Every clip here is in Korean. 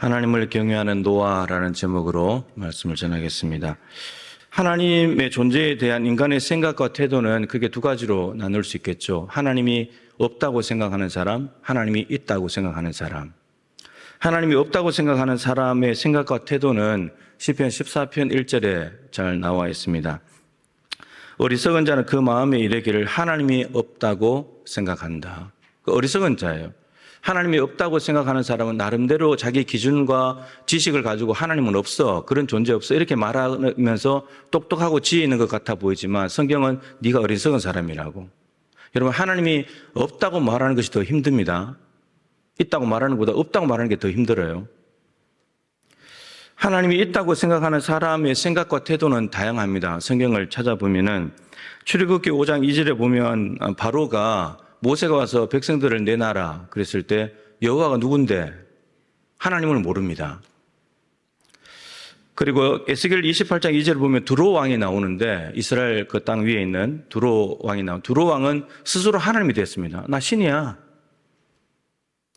하나님을 경외하는 노아라는 제목으로 말씀을 전하겠습니다. 하나님의 존재에 대한 인간의 생각과 태도는 크게 두 가지로 나눌 수 있겠죠. 하나님이 없다고 생각하는 사람, 하나님이 있다고 생각하는 사람. 하나님이 없다고 생각하는 사람의 생각과 태도는 시편 14편 1절에 잘 나와 있습니다. 어리석은 자는 그 마음에 이르기를 하나님이 없다고 생각한다. 그 어리석은 자예요. 하나님이 없다고 생각하는 사람은 나름대로 자기 기준과 지식을 가지고 하나님은 없어, 그런 존재 없어 이렇게 말하면서 똑똑하고 지혜 있는 것 같아 보이지만 성경은 네가 어리석은 사람이라고. 여러분, 하나님이 없다고 말하는 것이 더 힘듭니다. 있다고 말하는 것보다 없다고 말하는 게 더 힘들어요. 하나님이 있다고 생각하는 사람의 생각과 태도는 다양합니다. 성경을 찾아보면은 출애굽기 5장 2절에 보면 바로가 모세가 와서 백성들을 내놔라 그랬을 때 여호와가 누군데 하나님을 모릅니다. 그리고 에스겔 28장 2절을 보면 두로 왕이 나오는데 이스라엘 그 땅 위에 있는 두로 왕이 나온 두로 왕은 스스로 하나님이 됐습니다. 나 신이야.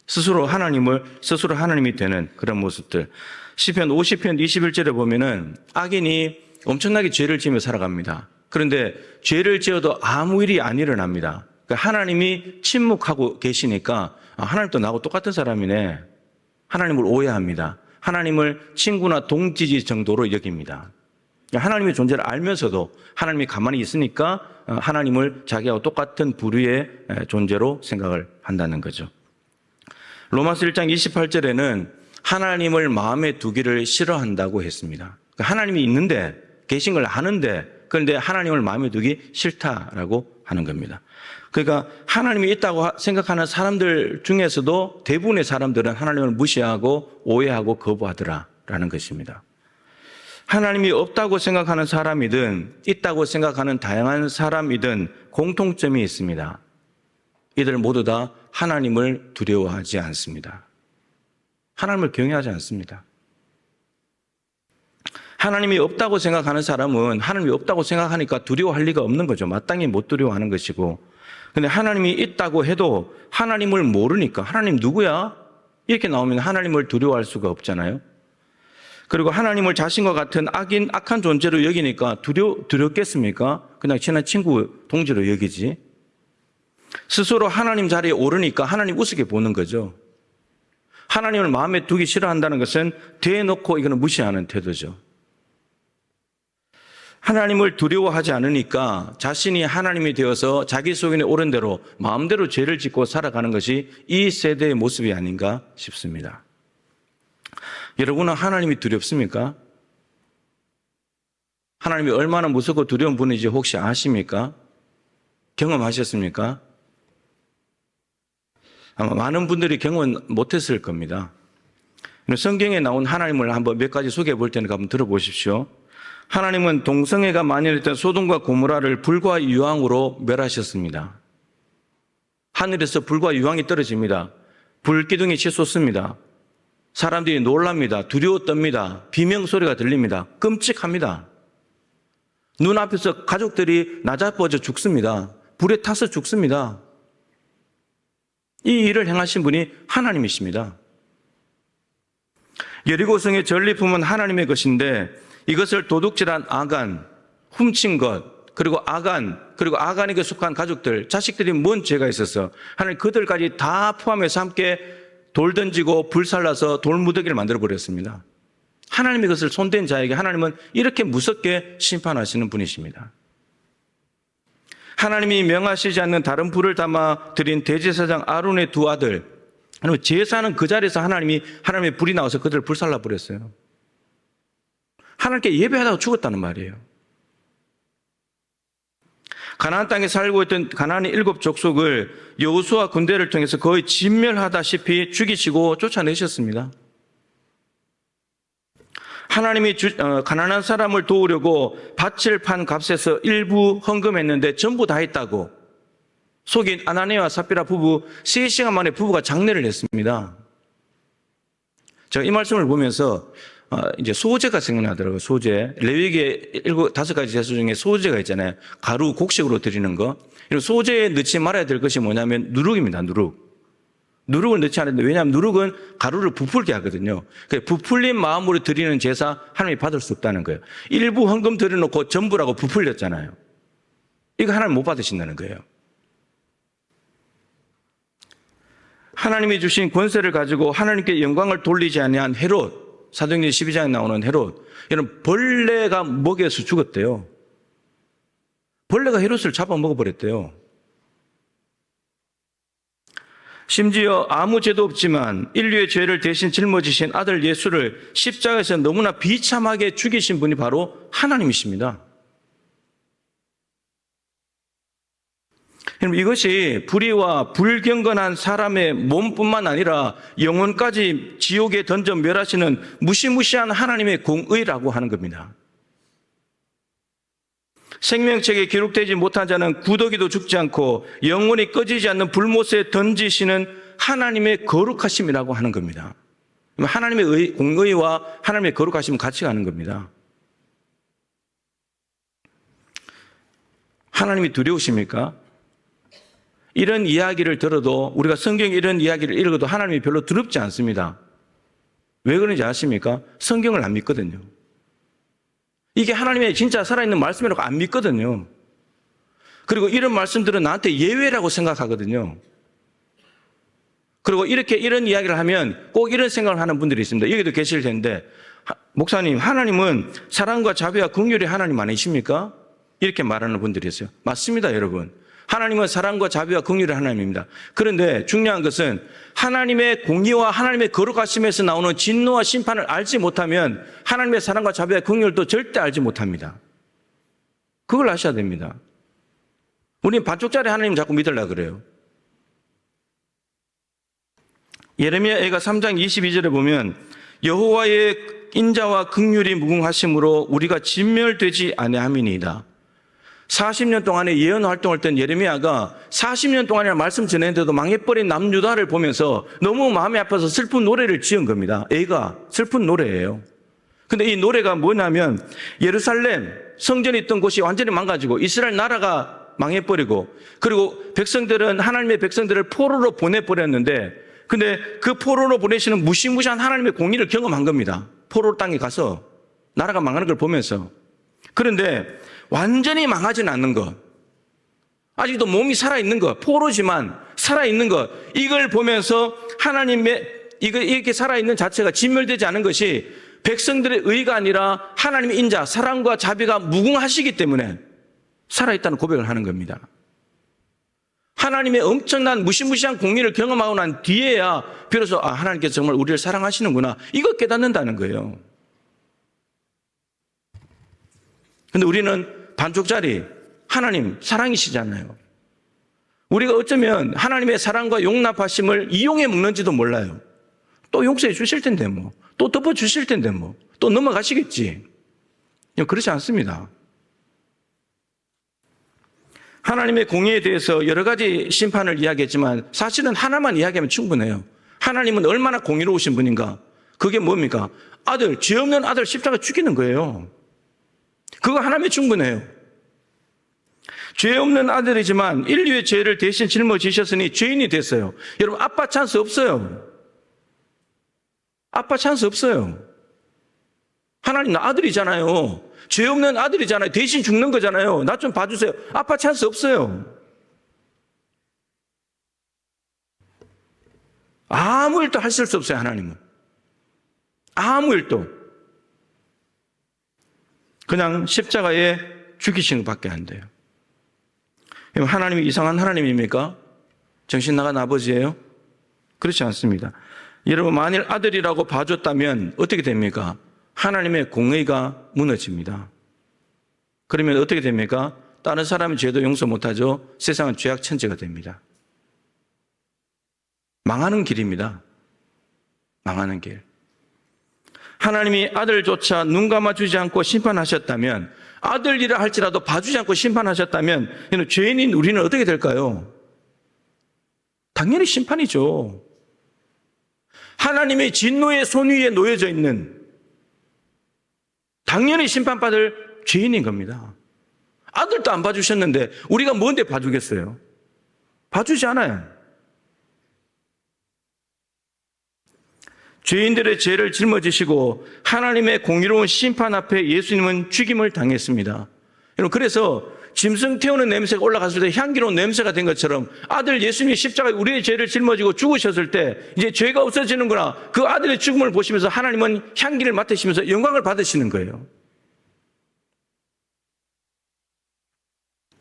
스스로 하나님이 되는 그런 모습들. 시편 50편 21절에 보면은 악인이 엄청나게 죄를 지으며 살아갑니다. 그런데 죄를 지어도 아무 일이 안 일어납니다. 그러니까 하나님이 침묵하고 계시니까 하나님도 나하고 똑같은 사람이네. 하나님을 오해합니다. 하나님을 친구나 동지지 정도로 여깁니다. 하나님의 존재를 알면서도 하나님이 가만히 있으니까 하나님을 자기하고 똑같은 부류의 존재로 생각을 한다는 거죠. 로마서 1장 28절에는 하나님을 마음에 두기를 싫어한다고 했습니다. 하나님이 있는데, 계신 걸 아는데, 그런데 하나님을 마음에 두기 싫다라고 하는 겁니다. 그러니까 하나님이 있다고 생각하는 사람들 중에서도 대부분의 사람들은 하나님을 무시하고 오해하고 거부하더라라는 것입니다. 하나님이 없다고 생각하는 사람이든 있다고 생각하는 다양한 사람이든 공통점이 있습니다. 이들 모두 다 하나님을 두려워하지 않습니다. 하나님을 경외하지 않습니다. 하나님이 없다고 생각하는 사람은 하나님이 없다고 생각하니까 두려워할 리가 없는 거죠. 마땅히 못 두려워하는 것이고. 그런데 하나님이 있다고 해도 하나님을 모르니까 하나님 누구야? 이렇게 나오면 하나님을 두려워할 수가 없잖아요. 그리고 하나님을 자신과 같은 악한 존재로 여기니까 두렵겠습니까? 그냥 친한 친구, 동지로 여기지. 스스로 하나님 자리에 오르니까 하나님 우습게 보는 거죠. 하나님을 마음에 두기 싫어한다는 것은 대놓고 이거는 무시하는 태도죠. 하나님을 두려워하지 않으니까 자신이 하나님이 되어서 자기 속에 오른 대로 마음대로 죄를 짓고 살아가는 것이 이 세대의 모습이 아닌가 싶습니다. 여러분은 하나님이 두렵습니까? 하나님이 얼마나 무섭고 두려운 분인지 혹시 아십니까? 경험하셨습니까? 아마 많은 분들이 경험 못했을 겁니다. 성경에 나온 하나님을 한번 몇 가지 소개해 볼 테니까 한번 들어보십시오. 하나님은 동성애가 만연했던 소돔과 고모라를 불과 유황으로 멸하셨습니다. 하늘에서 불과 유황이 떨어집니다. 불기둥이 치솟습니다. 사람들이 놀랍니다. 두려워 떱니다. 비명소리가 들립니다. 끔찍합니다. 눈앞에서 가족들이 나자빠져 죽습니다. 불에 타서 죽습니다. 이 일을 행하신 분이 하나님이십니다. 여리고성의 전리품은 하나님의 것인데 이것을 도둑질한 아간, 훔친 것, 그리고 아간에게 속한 가족들, 자식들이 뭔 죄가 있어서 하나님 그들까지 다 포함해서 함께 돌 던지고 불살라서 돌무더기를 만들어버렸습니다. 하나님의 것을 손댄 자에게 하나님은 이렇게 무섭게 심판하시는 분이십니다. 하나님이 명하시지 않는 다른 불을 담아 드린 대제사장 아론의 두 아들, 제사는 그 자리에서 하나님의 불이 나와서 그들을 불살라 버렸어요. 하나님께 예배하다가 죽었다는 말이에요. 가나안 땅에 살고 있던 가나안의 7 족속을 여호수아 군대를 통해서 거의 진멸하다시피 죽이시고 쫓아내셨습니다. 하나님이 가난한 사람을 도우려고 밭을 판 값에서 일부 헌금했는데 전부 다 했다고 속인 아나니아와 삽비라 부부 3시간 만에 부부가 장례를 했습니다. 제가 이 말씀을 보면서 이제 소제가 생각나더라고요. 소제. 레위기에 5가지 제사 중에 소제가 있잖아요. 가루 곡식으로 드리는 거. 이런 소제에 넣지 말아야 될 것이 뭐냐면 누룩입니다. 누룩. 누룩을 넣지 않았는데, 왜냐하면 누룩은 가루를 부풀게 하거든요. 부풀린 마음으로 드리는 제사 하나님이 받을 수 없다는 거예요. 일부 헌금 드려놓고 전부라고 부풀렸잖아요. 이거 하나님 못 받으신다는 거예요. 하나님이 주신 권세를 가지고 하나님께 영광을 돌리지 아니한 헤롯, 사도행전 12장에 나오는 헤롯, 이런 벌레가 먹여서 죽었대요. 벌레가 헤롯을 잡아먹어버렸대요. 심지어 아무 죄도 없지만 인류의 죄를 대신 짊어지신 아들 예수를 십자가에서 너무나 비참하게 죽이신 분이 바로 하나님이십니다. 이것이 불의와 불경건한 사람의 몸뿐만 아니라 영혼까지 지옥에 던져 멸하시는 무시무시한 하나님의 공의라고 하는 겁니다. 생명책에 기록되지 못한 자는 구더기도 죽지 않고 영원히 꺼지지 않는 불못에 던지시는 하나님의 거룩하심이라고 하는 겁니다. 하나님의 공의와 하나님의 거룩하심은 같이 가는 겁니다. 하나님이 두려우십니까? 이런 이야기를 들어도, 우리가 성경에 이런 이야기를 읽어도 하나님이 별로 두렵지 않습니다. 왜 그런지 아십니까? 성경을 안 믿거든요. 이게 하나님의 진짜 살아있는 말씀이라고 안 믿거든요. 그리고 이런 말씀들은 나한테 예외라고 생각하거든요. 그리고 이런 이야기를 하면 꼭 이런 생각을 하는 분들이 있습니다. 여기도 계실 텐데, 목사님, 하나님은 사랑과 자비와 긍휼이 하나님 아니십니까? 이렇게 말하는 분들이 있어요. 맞습니다, 여러분. 하나님은 사랑과 자비와 긍휼의 하나님입니다. 그런데 중요한 것은 하나님의 공의와 하나님의 거룩하심에서 나오는 진노와 심판을 알지 못하면 하나님의 사랑과 자비와 긍휼도 절대 알지 못합니다. 그걸 아셔야 됩니다. 우리는 반쪽짜리 하나님 자꾸 믿으려고 그래요. 예레미야가 3장 22절에 보면 여호와의 인자와 긍휼이 무궁하심으로 우리가 진멸되지 아니함이니이다. 40년 동안의 예언 활동을 했던 예레미야가 40년 동안이나 말씀 전했는데도 망해버린 남유다를 보면서 너무 마음이 아파서 슬픈 노래를 지은 겁니다. 애가 슬픈 노래예요. 근데 이 노래가 뭐냐면 예루살렘 성전이 있던 곳이 완전히 망가지고 이스라엘 나라가 망해버리고, 그리고 백성들은 하나님의 백성들을 포로로 보내버렸는데, 근데 그 포로로 보내시는 무시무시한 하나님의 공의를 경험한 겁니다. 포로 땅에 가서 나라가 망하는 걸 보면서. 그런데 완전히 망하지는 않는 것, 아직도 몸이 살아있는 것, 포로지만 살아있는 것, 이걸 보면서 하나님의 이렇게 살아있는 자체가 진멸되지 않은 것이 백성들의 의가 아니라 하나님의 인자, 사랑과 자비가 무궁하시기 때문에 살아있다는 고백을 하는 겁니다. 하나님의 엄청난 무시무시한 공의를 경험하고 난 뒤에야 비로소 하나님께서 정말 우리를 사랑하시는구나, 이거 깨닫는다는 거예요. 근데 우리는 반쪽짜리 하나님 사랑이시잖아요. 우리가 어쩌면 하나님의 사랑과 용납하심을 이용해 먹는지도 몰라요. 또 용서해 주실 텐데 뭐, 또 덮어 주실 텐데 뭐, 또 넘어가시겠지. 그렇지 않습니다. 하나님의 공의에 대해서 여러 가지 심판을 이야기했지만 사실은 하나만 이야기하면 충분해요. 하나님은 얼마나 공의로우신 분인가. 그게 뭡니까? 아들, 죄 없는 아들 십자가 죽이는 거예요. 그거 하나면 충분해요. 죄 없는 아들이지만 인류의 죄를 대신 짊어지셨으니 죄인이 됐어요. 여러분, 아빠 찬스 없어요. 아빠 찬스 없어요. 하나님 나 아들이잖아요. 죄 없는 아들이잖아요. 대신 죽는 거잖아요. 나 좀 봐주세요. 아빠 찬스 없어요. 아무 일도 하실 수 없어요, 하나님은. 아무 일도. 그냥 십자가에 죽이시는 것밖에 안 돼요. 하나님이 이상한 하나님입니까? 정신 나간 아버지예요? 그렇지 않습니다. 여러분, 만일 아들이라고 봐줬다면 어떻게 됩니까? 하나님의 공의가 무너집니다. 그러면 어떻게 됩니까? 다른 사람의 죄도 용서 못하죠. 세상은 죄악 천지가 됩니다. 망하는 길입니다. 망하는 길. 하나님이 아들조차 눈 감아주지 않고 심판하셨다면, 아들이라 할지라도 봐주지 않고 심판하셨다면 죄인인 우리는 어떻게 될까요? 당연히 심판이죠. 하나님의 진노의 손 위에 놓여져 있는, 당연히 심판받을 죄인인 겁니다. 아들도 안 봐주셨는데 우리가 뭔데 봐주겠어요? 봐주지 않아요. 죄인들의 죄를 짊어지시고 하나님의 공의로운 심판 앞에 예수님은 죽임을 당했습니다. 여러분, 그래서 짐승 태우는 냄새가 올라갔을 때 향기로운 냄새가 된 것처럼 아들 예수님이 십자가에 우리의 죄를 짊어지고 죽으셨을 때 이제 죄가 없어지는구나. 그 아들의 죽음을 보시면서 하나님은 향기를 맡으시면서 영광을 받으시는 거예요.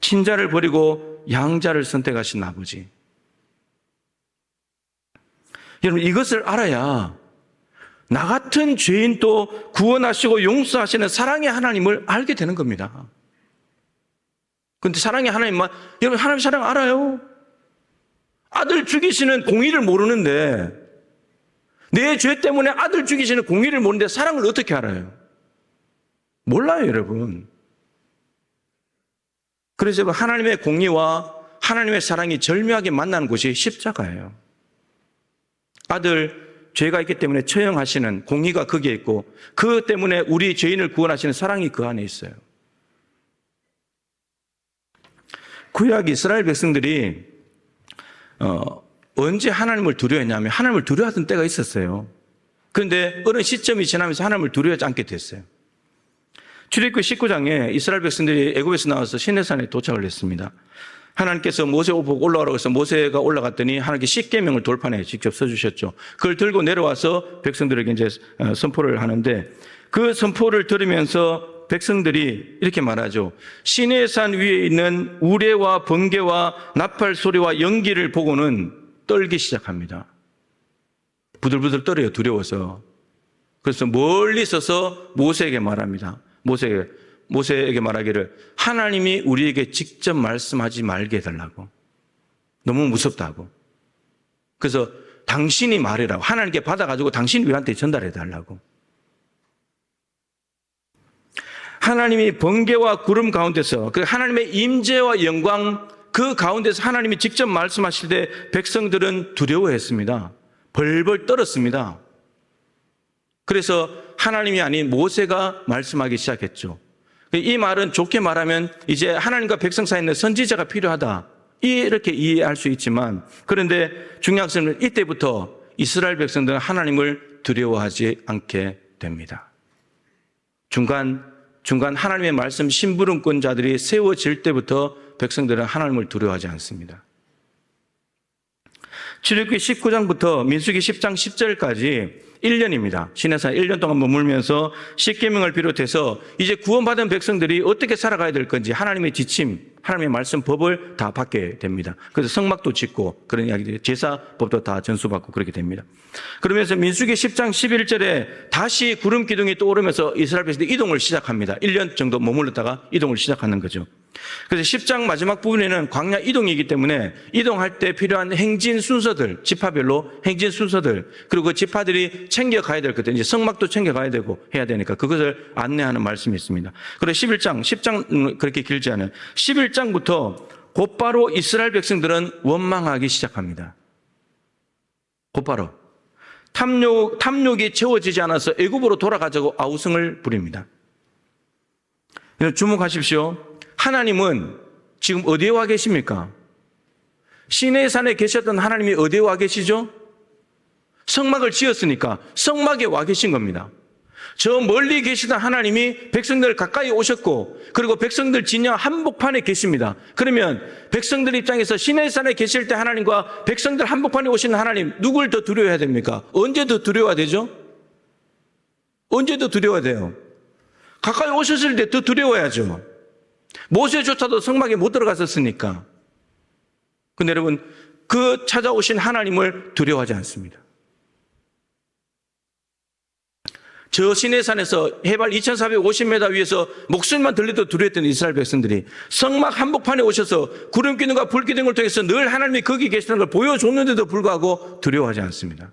친자를 버리고 양자를 선택하신 아버지. 여러분, 이것을 알아야 나 같은 죄인도 구원하시고 용서하시는 사랑의 하나님을 알게 되는 겁니다. 그런데 사랑의 하나님만, 여러분, 하나님 사랑 알아요? 아들 죽이시는 공의를 모르는데, 내 죄 때문에 아들 죽이시는 공의를 모르는데 사랑을 어떻게 알아요? 몰라요, 여러분. 그래서 여러분, 하나님의 공의와 하나님의 사랑이 절묘하게 만나는 곳이 십자가예요. 아들, 죄가 있기 때문에 처형하시는 공의가 거기에 있고, 그 때문에 우리 죄인을 구원하시는 사랑이 그 안에 있어요. 구약 이스라엘 백성들이 언제 하나님을 두려워했냐면 하나님을 두려워하던 때가 있었어요. 그런데 어느 시점이 지나면서 하나님을 두려워하지 않게 됐어요. 출애굽기 19장에 이스라엘 백성들이 애굽에서 나와서 시내산에 도착을 했습니다. 하나님께서 모세 보고 올라가라고 해서 모세가 올라갔더니 하나님께 십계명을 돌판에 직접 써주셨죠. 그걸 들고 내려와서 백성들에게 이제 선포를 하는데, 그 선포를 들으면서 백성들이 이렇게 말하죠. 시내산 위에 있는 우레와 번개와 나팔 소리와 연기를 보고는 떨기 시작합니다. 부들부들 떨어요, 두려워서. 그래서 멀리 서서 모세에게 말합니다. 모세에게 말하기를 하나님이 우리에게 직접 말씀하지 말게 해달라고. 너무 무섭다고. 그래서 당신이 말해라고. 하나님께 받아가지고 당신이 우리한테 전달해달라고. 하나님이 번개와 구름 가운데서, 그 하나님의 임재와 영광 그 가운데서 하나님이 직접 말씀하실 때 백성들은 두려워했습니다. 벌벌 떨었습니다. 그래서 하나님이 아닌 모세가 말씀하기 시작했죠. 이 말은 좋게 말하면 이제 하나님과 백성 사이에 있는 선지자가 필요하다, 이렇게 이해할 수 있지만, 그런데 중요한 것은 이때부터 이스라엘 백성들은 하나님을 두려워하지 않게 됩니다. 중간 하나님의 말씀 심부름권자들이 세워질 때부터 백성들은 하나님을 두려워하지 않습니다. 출애굽기 19장부터 민수기 10장 10절까지 1년입니다. 시내산 1년 동안 머물면서 십계명을 비롯해서 이제 구원받은 백성들이 어떻게 살아가야 될 건지 하나님의 지침, 하나님의 말씀 법을 다 받게 됩니다. 그래서 성막도 짓고 그런 이야기들이, 제사법도 다 전수받고 그렇게 됩니다. 그러면서 민수기 10장 11절에 다시 구름 기둥이 떠오르면서 이스라엘 백성들이 이동을 시작합니다. 1년 정도 머물렀다가 이동을 시작하는 거죠. 그래서 10장 마지막 부분에는 광야 이동이기 때문에 이동할 때 필요한 행진 순서들, 지파별로 행진 순서들, 그리고 그 지파들이 챙겨가야 될 것들, 이제 성막도 챙겨가야 되고 해야 되니까 그것을 안내하는 말씀이 있습니다. 그래서 10장 그렇게 길지 않아요. 11장부터 곧바로 이스라엘 백성들은 원망하기 시작합니다. 곧바로 탐욕이 채워지지 않아서 애굽으로 돌아가자고 아우성을 부립니다. 주목하십시오. 하나님은 지금 어디에 와 계십니까? 시내산에 계셨던 하나님이 어디에 와 계시죠? 성막을 지었으니까 성막에 와 계신 겁니다. 저 멀리 계시던 하나님이 백성들 가까이 오셨고, 그리고 백성들 진영 한복판에 계십니다. 그러면 백성들 입장에서 시내산에 계실 때 하나님과 백성들 한복판에 오시는 하나님, 누굴 더 두려워해야 됩니까? 언제 더 두려워야 되죠? 언제 더 두려워야 돼요? 가까이 오셨을 때 더 두려워야죠. 모세조차도 성막에 못 들어갔었으니까. 근데 여러분, 그 찾아오신 하나님을 두려워하지 않습니다. 저 시내산에서 해발 2450m 위에서 목소리만 들려도 두려웠던 이스라엘 백성들이 성막 한복판에 오셔서 구름 기둥과 불 기둥을 통해서 늘 하나님이 거기 계시는 걸 보여줬는데도 불구하고 두려워하지 않습니다.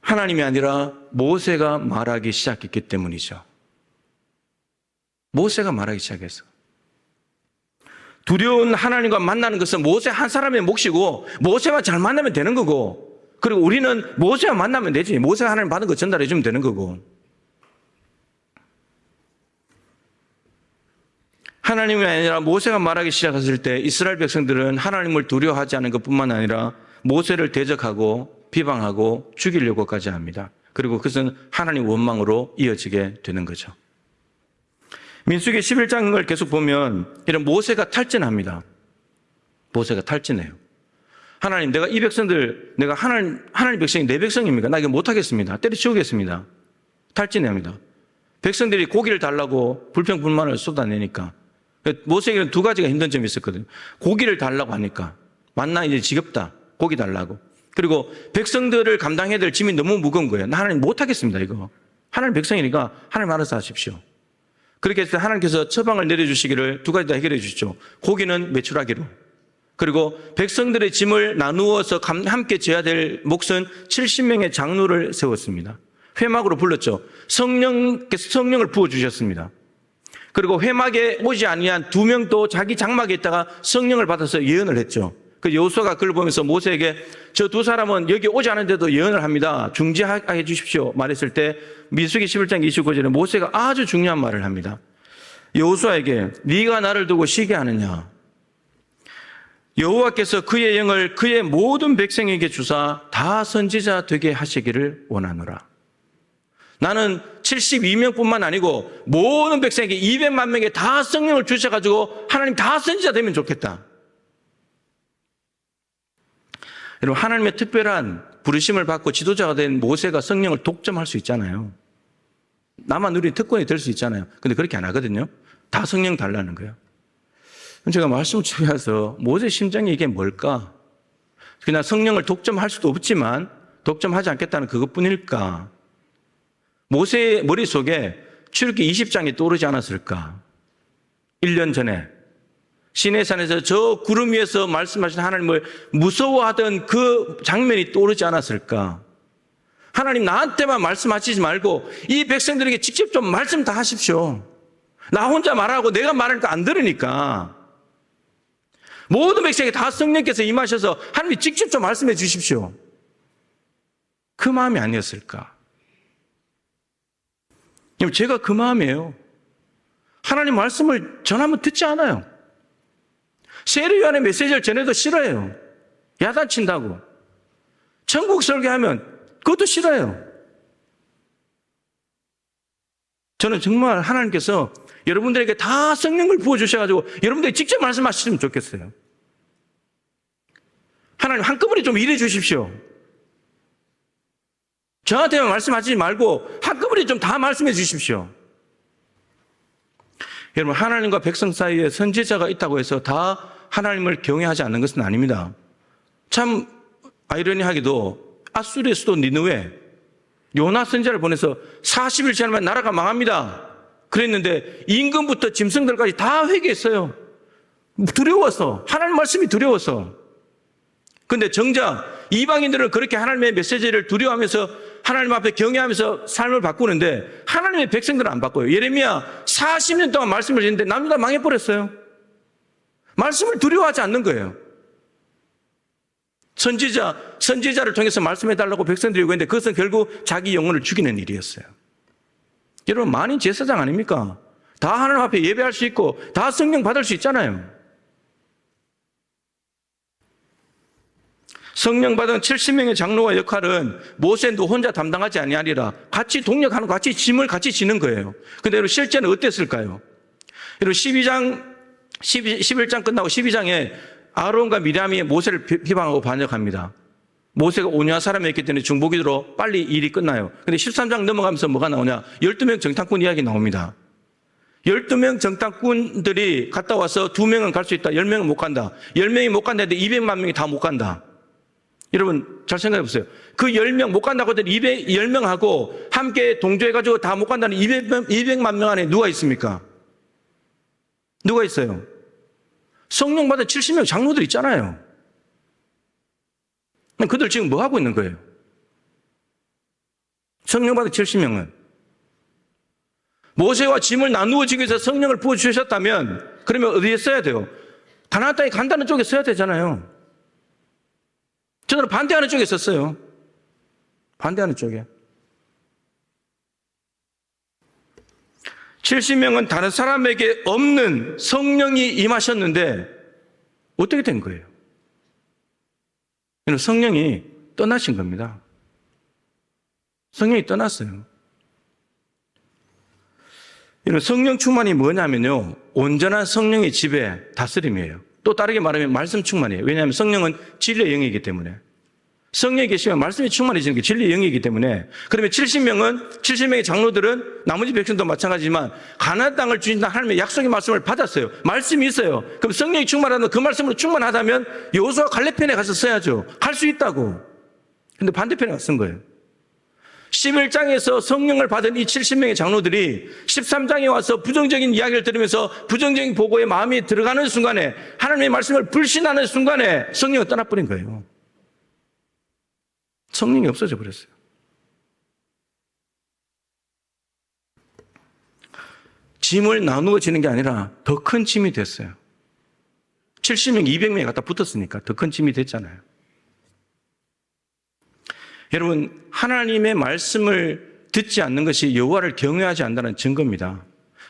하나님이 아니라 모세가 말하기 시작했기 때문이죠. 모세가 말하기 시작했어. 두려운 하나님과 만나는 것은 모세 한 사람의 몫이고, 모세와 잘 만나면 되는 거고, 그리고 우리는 모세와 만나면 되지. 모세가 하나님 받은 거 전달해 주면 되는 거고. 하나님이 아니라 모세가 말하기 시작했을 때 이스라엘 백성들은 하나님을 두려워하지 않은 것뿐만 아니라 모세를 대적하고 비방하고 죽이려고까지 합니다. 그리고 그것은 하나님 원망으로 이어지게 되는 거죠. 민수기 11장을 계속 보면 이런 모세가 탈진합니다. 모세가 탈진해요. 하나님, 내가 이 백성들, 내가 하나님 백성이 내 백성입니까? 나 이거 못하겠습니다. 때려치우겠습니다. 탈진합니다. 백성들이 고기를 달라고 불평불만을 쏟아내니까. 모세에게는 두 가지가 힘든 점이 있었거든요. 고기를 달라고 하니까. 만나 이제 지겹다. 고기 달라고. 그리고 백성들을 감당해야 될 짐이 너무 무거운 거예요. 나 하나님 못하겠습니다, 이거. 하나님 백성이니까 하나님 알아서 하십시오. 그렇게 해서 하나님께서 처방을 내려주시기를 두 가지 다 해결해 주시죠. 고기는 매출하기로. 그리고 백성들의 짐을 나누어서 함께 져야 될 몫은 70명의 장로를 세웠습니다. 회막으로 불렀죠. 성령께서 성령을 부어주셨습니다. 그리고 회막에 오지 아니한 2명도 자기 장막에 있다가 성령을 받아서 예언을 했죠. 그 여호수아가 그걸 보면서 모세에게 저 두 사람은 여기 오지 않은데도 예언을 합니다. 중지하게 주십시오. 말했을 때 민수기 11장 29절에 모세가 아주 중요한 말을 합니다. 여호수아에게 네가 나를 두고 쉬게 하느냐. 여호와께서 그의 영을 그의 모든 백성에게 주사 다 선지자 되게 하시기를 원하노라. 나는 72명뿐만 아니고 모든 백성에게 200만 명에 다 성령을 주셔가지고 하나님 다 선지자 되면 좋겠다. 여러분, 하나님의 특별한 부르심을 받고 지도자가 된 모세가 성령을 독점할 수 있잖아요. 나만 누린 특권이 될 수 있잖아요. 근데 그렇게 안 하거든요. 다 성령 달라는 거예요. 제가 말씀을 주면서 모세 심정이 이게 뭘까? 그냥 성령을 독점할 수도 없지만 독점하지 않겠다는 그것뿐일까? 모세의 머릿속에 출애굽기 20장이 떠오르지 않았을까? 1년 전에 시내산에서 저 구름 위에서 말씀하신 하나님을 무서워하던 그 장면이 떠오르지 않았을까? 하나님 나한테만 말씀하시지 말고 이 백성들에게 직접 좀 말씀 다 하십시오. 나 혼자 말하고 내가 말하니까 안 들으니까. 모든 백성에게 다 성령께서 임하셔서 하나님이 직접 좀 말씀해 주십시오. 그 마음이 아니었을까? 제가 그 마음이에요. 하나님 말씀을 전하면 듣지 않아요. 세례요한의 메시지를 전해도 싫어해요. 야단친다고. 천국 설교하면 그것도 싫어해요. 저는 정말 하나님께서 여러분들에게 다 성령을 부어주셔가지고 여러분들이 직접 말씀하시면 좋겠어요. 하나님 한꺼번에 좀 일해 주십시오. 저한테만 말씀하시지 말고 한꺼번에 좀 다 말씀해 주십시오. 여러분, 하나님과 백성 사이에 선지자가 있다고 해서 다 하나님을 경외하지 않는 것은 아닙니다. 참 아이러니하게도 아수르의 수도 니느웨 요나 선지자를 보내서 40일 지나면 나라가 망합니다. 그랬는데 임금부터 짐승들까지 다 회개했어요. 두려워서, 하나님 말씀이 두려워서. 근데 정작 이방인들은 그렇게 하나님의 메시지를 두려워하면서 하나님 앞에 경외하면서 삶을 바꾸는데 하나님의 백성들은 안 바꿔요. 예레미야 40년 동안 말씀을 했는데 남들 다 망해버렸어요. 말씀을 두려워하지 않는 거예요. 선지자를 통해서 말씀해달라고 백성들이 요구했는데 그것은 결국 자기 영혼을 죽이는 일이었어요. 여러분, 만인 제사장 아닙니까? 다 하나님 앞에 예배할 수 있고 다 성령 받을 수 있잖아요. 성령 받은 70명의 장로의 역할은 모세도 혼자 담당하지 아니하리라. 같이 동력하는, 같이 짐을 같이 지는 거예요. 근데 여러분, 실제는 어땠을까요? 여러분, 11장 끝나고 12장에 아론과 미리암이 모세를 비방하고 반역합니다. 모세가 온유한 사람이었기 때문에 중보기도로 빨리 일이 끝나요. 근데 13장 넘어가면서 뭐가 나오냐? 12명 정탐꾼 이야기 나옵니다. 12명 정탐꾼들이 갔다 와서 2명은 갈 수 있다. 10명은 못 간다. 10명이 못 간다는데 200만 명이 다 못 간다. 여러분, 잘 생각해 보세요. 그 10명 못 간다고 하더니 10명하고 함께 동조해가지고 다 못 간다는 200만 명 안에 누가 있습니까? 누가 있어요? 성령 받은 70명 장로들 있잖아요. 그들 지금 뭐 하고 있는 거예요? 성령 받은 70명은. 모세와 짐을 나누어 지기 위해서 성령을 부어주셨다면 그러면 어디에 써야 돼요? 가나안 땅에 간다는 쪽에 써야 되잖아요. 저는 반대하는 쪽에 썼어요. 반대하는 쪽에. 70명은 다른 사람에게 없는 성령이 임하셨는데 어떻게 된 거예요? 이는 성령이 떠나신 겁니다. 성령이 떠났어요. 이는 성령 충만이 뭐냐면요, 온전한 성령의 지배, 다스림이에요. 또 다르게 말하면 말씀 충만이에요. 왜냐하면 성령은 진리의 영이기 때문에. 성령이 계시면 말씀이 충만해지는 게 진리의 영이기 때문에. 그러면 70명의 장로들은 나머지 백성도 마찬가지지만 가나안 땅을 주신다 하나님의 약속의 말씀을 받았어요. 말씀이 있어요. 그럼 성령이 충만하다면 그 말씀으로 충만하다면 여호수아 갈렙편에 가서 써야죠. 갈 수 있다고. 근데 반대편에 가서 쓴 거예요. 11장에서 성령을 받은 이 70명의 장로들이 13장에 와서 부정적인 이야기를 들으면서 부정적인 보고에 마음이 들어가는 순간에, 하나님의 말씀을 불신하는 순간에 성령이 떠나버린 거예요. 성령이 없어져 버렸어요. 짐을 나누어지는 게 아니라 더 큰 짐이 됐어요. 70명, 200명이 갖다 붙었으니까 더 큰 짐이 됐잖아요. 여러분, 하나님의 말씀을 듣지 않는 것이 여호와를 경외하지 않는다는 증거입니다.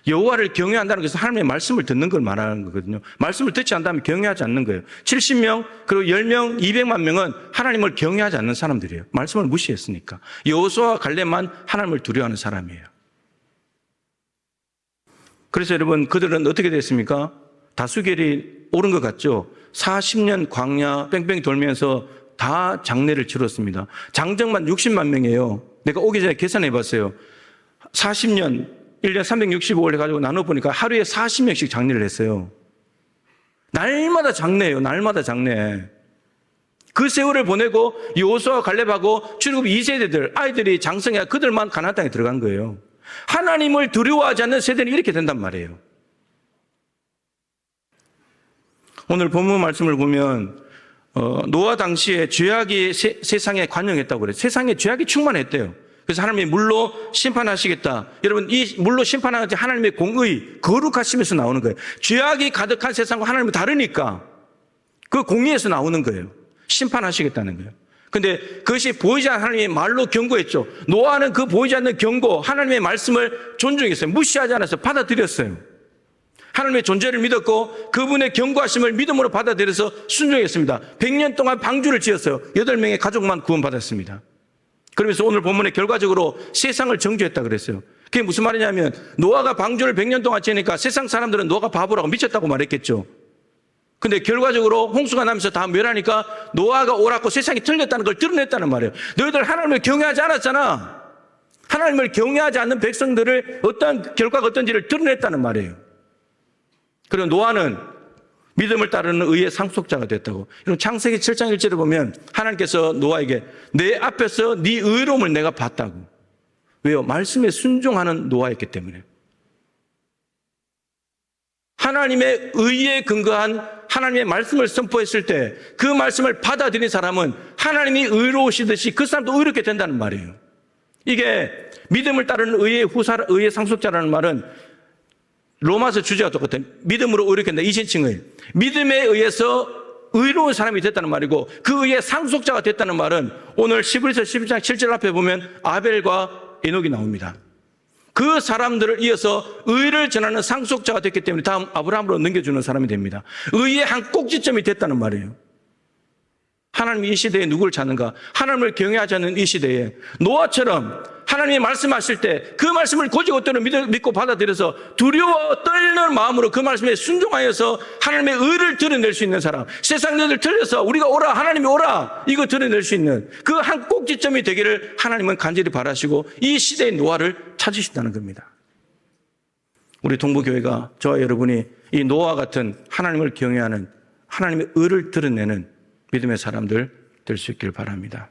여호와를 경외한다는 것은 하나님의 말씀을 듣는 걸 말하는 거거든요. 말씀을 듣지 않다면 경외하지 않는 거예요. 70명, 그리고 10명, 200만 명은 하나님을 경외하지 않는 사람들이에요. 말씀을 무시했으니까. 여호수아와 갈렙만 하나님을 두려워하는 사람이에요. 그래서 여러분, 그들은 어떻게 됐습니까? 다수결이 옳은 것 같죠? 40년 광야 뺑뺑 돌면서 다 장례를 치렀습니다. 장정만 60만 명이에요. 내가 오기 전에 계산해 봤어요. 40년, 1년 365일 해가지고 나눠보니까 하루에 40명씩 장례를 했어요. 날마다 장례예요. 날마다 장례. 그 세월을 보내고 여호수아와 갈렙하고 출애굽 2세대들, 아이들이 장성해야 그들만 가나안 땅에 들어간 거예요. 하나님을 두려워하지 않는 세대는 이렇게 된단 말이에요. 오늘 본문 말씀을 보면 노아 당시에 죄악이 세상에 관영했다고 그래요. 세상에 죄악이 충만했대요. 그래서 하나님이 물로 심판하시겠다. 여러분, 이 물로 심판하는 하나님의 공의, 거룩하심에서 나오는 거예요. 죄악이 가득한 세상과 하나님은 다르니까 그 공의에서 나오는 거예요. 심판하시겠다는 거예요. 근데 그것이 보이지 않는 하나님의 말로 경고했죠. 노아는 그 보이지 않는 경고, 하나님의 말씀을 존중했어요. 무시하지 않았어요. 받아들였어요. 하나님의 존재를 믿었고 그분의 경고하심을 믿음으로 받아들여서 순종했습니다. 100년 동안 방주를 지었어요. 8명의 가족만 구원받았습니다. 그러면서 오늘 본문에 결과적으로 세상을 정죄했다 그랬어요. 그게 무슨 말이냐면 노아가 방주를 100년 동안 지으니까 세상 사람들은 노아가 바보라고 미쳤다고 말했겠죠. 근데 결과적으로 홍수가 나면서 다 멸하니까 노아가 옳았고 세상이 틀렸다는 걸 드러냈다는 말이에요. 너희들 하나님을 경외하지 않았잖아. 하나님을 경외하지 않는 백성들을 어떤 결과가 어떤지를 드러냈다는 말이에요. 그리고 노아는 믿음을 따르는 의의 상속자가 됐다고. 이런 창세기 7장 1절을 보면 하나님께서 노아에게 내 앞에서 네 의로움을 내가 봤다고. 왜요? 말씀에 순종하는 노아였기 때문에. 하나님의 의에 근거한 하나님의 말씀을 선포했을 때 그 말씀을 받아들인 사람은 하나님이 의로우시듯이 그 사람도 의롭게 된다는 말이에요. 이게 믿음을 따르는 의의 상속자라는 말은 로마서 주제가 똑같아요. 믿음으로 의롭게 된다. 이신칭의. 믿음에 의해서 의로운 사람이 됐다는 말이고 그 의의 상속자가 됐다는 말은 오늘 11서 11장 7절 앞에 보면 아벨과 에녹이 나옵니다. 그 사람들을 이어서 의를 전하는 상속자가 됐기 때문에 다음 아브라함으로 넘겨주는 사람이 됩니다. 의의 한 꼭지점이 됐다는 말이에요. 하나님이 이 시대에 누구를 찾는가? 하나님을 경외하지 않는 이 시대에 노아처럼 하나님이 말씀하실 때 그 말씀을 고지고대로 믿고 받아들여서 두려워 떨리는 마음으로 그 말씀에 순종하여서 하나님의 의를 드러낼 수 있는 사람, 세상 일들 틀려서 우리가 오라, 하나님이 오라, 이거 드러낼 수 있는 그 한 꼭지점이 되기를 하나님은 간절히 바라시고 이 시대의 노아를 찾으신다는 겁니다. 우리 동부교회가 저와 여러분이 이 노아 같은 하나님을 경외하는 하나님의 의를 드러내는 믿음의 사람들 될 수 있길 바랍니다.